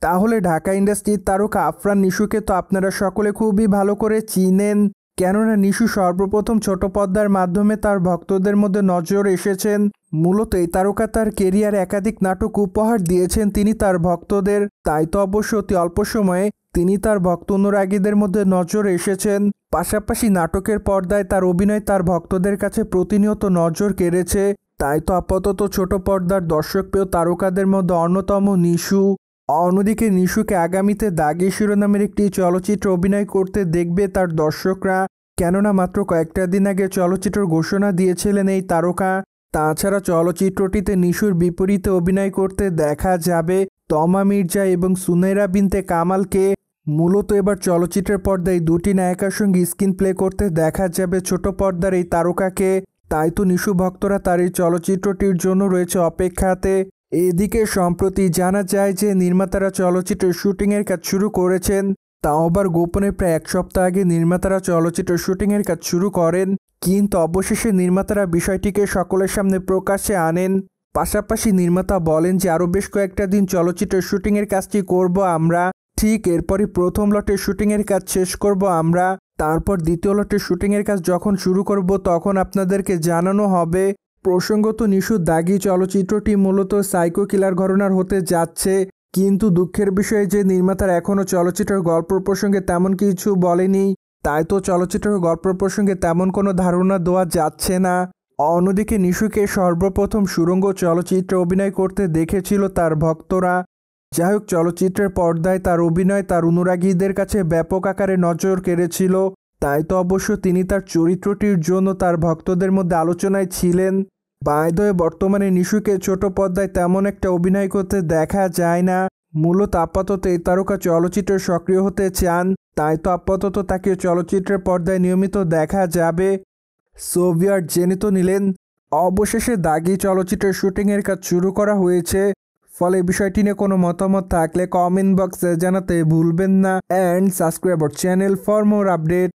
তাহলে ঢাকা ইন্ডাস্ট্রির তারকা আফরান নিশুকে তো আপনারা সকলে খুবই ভালো করে চিনেন, কেননা নিশু সর্বপ্রথম ছোট পর্দার মাধ্যমে তার ভক্তদের মধ্যে নজর এসেছেন। মূলত এই তারকা তার কেরিয়ারে একাধিক নাটক উপহার দিয়েছেন তিনি তার ভক্তদের, তাই তো অবশ্য অতি অল্প সময়ে তিনি তার ভক্ত অনুরাগীদের মধ্যে নজর এসেছেন। পাশাপাশি নাটকের পর্দায় তার অভিনয় তার ভক্তদের কাছে প্রতিনিয়ত নজর কেড়েছে, তাই তো আপাতত ছোট পর্দার দর্শকপ্রিয় তারকাদের মধ্যে অন্যতম নিশু। অন্যদিকে নিশুকে আগামীতে দাগি শিরোনামের একটি চলচ্চিত্র অভিনয় করতে দেখবে তার দর্শকরা, কেননা মাত্র কয়েকটা দিন আগে চলচ্চিত্র ঘোষণা দিয়েছিলেন এই তারকা। তাছাড়া চলচ্চিত্রটিতে নিশুর বিপরীতে অভিনয় করতে দেখা যাবে তমা মির্জা এবং সুনেরা বিনতে কামালকে। মূলত এবার চলচ্চিত্রের পর্দায় দুটি নায়িকার সঙ্গে স্ক্রিন প্লে করতে দেখা যাবে ছোট পর্দার এই তারকাকে, তাই তো নিশু ভক্তরা তার এই চলচ্চিত্রটির জন্য রয়েছে অপেক্ষাতে। এদিকে সম্প্রতি জানা যায় যে নির্মাতারা চলচ্চিত্রের শুটিংয়ের কাজ শুরু করেছেন, তাও আবার গোপনে প্রায় এক সপ্তাহ আগে নির্মাতারা চলচ্চিত্রের শুটিংয়ের কাজ শুরু করেন, কিন্তু অবশেষে নির্মাতারা বিষয়টিকে সকলের সামনে প্রকাশ্যে আনেন। পাশাপাশি নির্মাতা বলেন যে আরও বেশ কয়েকটা দিন চলচ্চিত্রের শুটিংয়ের কাজটি করব আমরা, ঠিক এরপরই প্রথম লটের শুটিংয়ের কাজ শেষ করব আমরা, তারপর দ্বিতীয় লটের শুটিংয়ের কাজ যখন শুরু করব তখন আপনাদেরকে জানানো হবে। প্রসঙ্গত নিশু দাগি চলচ্চিত্রটি মূলত সাইকো কিলার ঘরানার হতে যাচ্ছে, কিন্তু দুঃখের বিষয় যে নির্মাতারা এখনও চলচ্চিত্রের গল্প প্রসঙ্গে তেমন কিছু বলেনি, তাই তো চলচ্চিত্রের গল্প প্রসঙ্গে তেমন কোনো ধারণা দেওয়া যাচ্ছে না। অন্যদিকে নিশুকে সর্বপ্রথম সুড়ঙ্গ চলচ্চিত্রে অভিনয় করতে দেখেছিল তার ভক্তরা। যাই হোক, চলচ্চিত্রের পর্দায় তার অভিনয় তার অনুরাগীদের কাছে ব্যাপক আকারে নজর কেড়েছিল, তাই তো অবশ্য তিনি তার চরিত্রটির জন্য তার ভক্তদের মধ্যে আলোচনায় ছিলেন। বাই দ্য ওয়ে, বর্তমানে নিশুকে ছোট পর্দায় তেমন একটা অভিনয় করতে দেখা যায় না। মূলত আপাতত এই তারকা চলচ্চিত্রে সক্রিয় হতে চান, তাই তো আপাতত তাকে চলচ্চিত্রের পর্দায় নিয়মিত দেখা যাবে। সোভিয়ার জেনে তো নিলেন, অবশেষে দাগি চলচ্চিত্রের শুটিংয়ের কাজ শুরু করা হয়েছে। ফলে বিষয়টি নিয়ে কোনো মতামত থাকলে কমেন্ট বক্সে জানাতে ভুলবেন না, and subscribe our channel for more update.